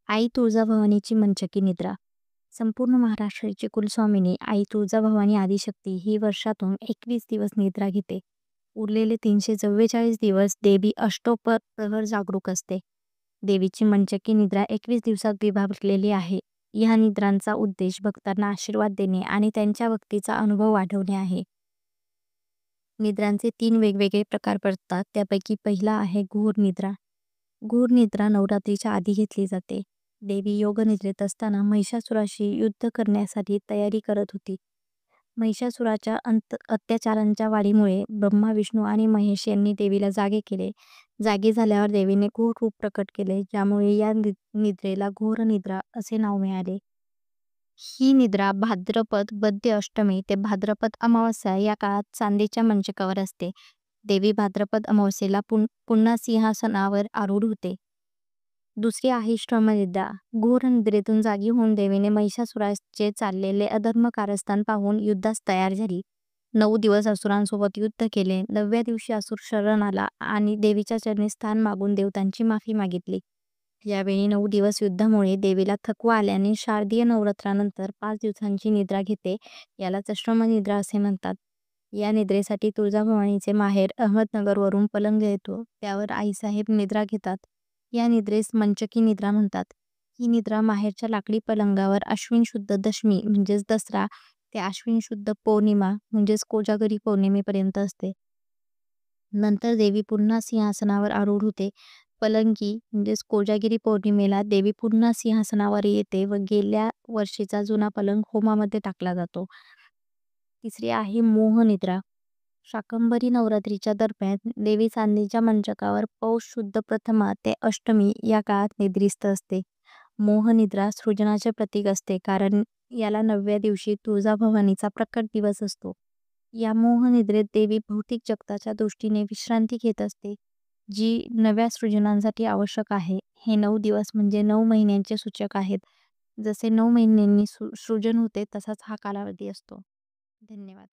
आई तुळजाभवानीची मंचकी निद्रा. संपूर्ण महाराष्ट्राची कुलस्वामिनी आई तुळजाभवानी आदिशक्ती ही वर्षातून 21 दिवस निद्रा घेते. उरलेले 344 दिवस देवी प्रहर जागरूक असते. देवीची मंचकी निद्रा 21 दिवसात विभागलेली आहे. ह्या निद्रांचा उद्देश भक्तांना आशीर्वाद देणे आणि त्यांच्या भक्तीचा अनुभव वाढवणे आहे. निद्रांचे 3 वेगवेगळे प्रकार पडतात. त्यापैकी पहिला आहे घोर निद्रा. घोर निद्रा नवरात्रीच्या आधी घेतली जाते. देवी योगनिद्रेत असताना महिषासुराशी युद्ध करण्यासाठी तयारी करत होती. महिषासुराच्या अत्याचारांच्या वाढीमुळे ब्रह्मा, विष्णू आणि महेश यांनी देवीला जागे केले. जागे झाल्यावर देवीने घोर रूप प्रकट केले, ज्यामुळे या निद्रेला घोर निद्रा असे नाव मिळाले. ही निद्रा भाद्रपद वद्य अष्टमी ते भाद्रपद अमावस्या या काळात चांदीच्या मंचकावर असते. देवी भाद्रपद अमावस्येला पुन्हा सिंहासनावर आरूढ होते. दुसरी आहे श्रमनिद्रा. घोर निद्रेतून जागी होऊन देवीने महिषासुराचे चाललेले अधर्म कारस्थान पाहून युद्धास तयार झाली. 9 दिवस असुरांसोबत युद्ध केले. 9व्या दिवशी असुर शरण आला आणि देवीच्या चरणी स्थान मागून देवतांची माफी मागितली. यावेळी 9 दिवस युद्धामुळे देवीला थकवा आल्याने शारदीय नवरात्रानंतर 5 दिवसांची निद्रा घेते. यालाच श्रमनिद्रा असे म्हणतात. या निद्रेसाठी तुळजाभवानीचे माहेर अहमदनगरवरून पलंग येतो. त्यावर आईसाहेब निद्रा घेतात. या निद्रेस मंचकी निद्रा म्हणतात. ही निद्रा माहेरच्या लाकडी पलंगावर अश्विन शुद्ध दशमी म्हणजेच दसरा ते अश्विन शुद्ध पौर्णिमा म्हणजेच कोजागरी पौर्णिमेपर्यंत असते. नंतर देवी पुन्हा सिंहासनावर आरूढ होते. पलंगी म्हणजेच कोजागिरी पौर्णिमेला देवी पुन्हा सिंहासनावर येते व गेल्या वर्षीचा जुना पलंग होमामध्ये टाकला जातो. तिसरी आहे मोहनिद्रा. शाकंभरी नवरात्रीच्या दरम्यान देवी चांदीच्या मंचकावर पौष शुद्ध प्रथमा ते अष्टमी या काळात निद्रिस्त असते. मोहनिद्रा सृजनाचे प्रतीक असते, कारण याला 9व्या दिवशी तुळजाभवानीचा प्रकट दिवस असतो. या मोहनिद्रेत देवी भौतिक जगताच्या दृष्टीने विश्रांती घेत असते, जी नव्या सृजनांसाठी आवश्यक आहे. हे 9 दिवस म्हणजे 9 महिन्यांचे सूचक आहेत. जसे 9 महिन्यांनी सृजन होते तसाच हा कालावधी असतो. धन्यवाद.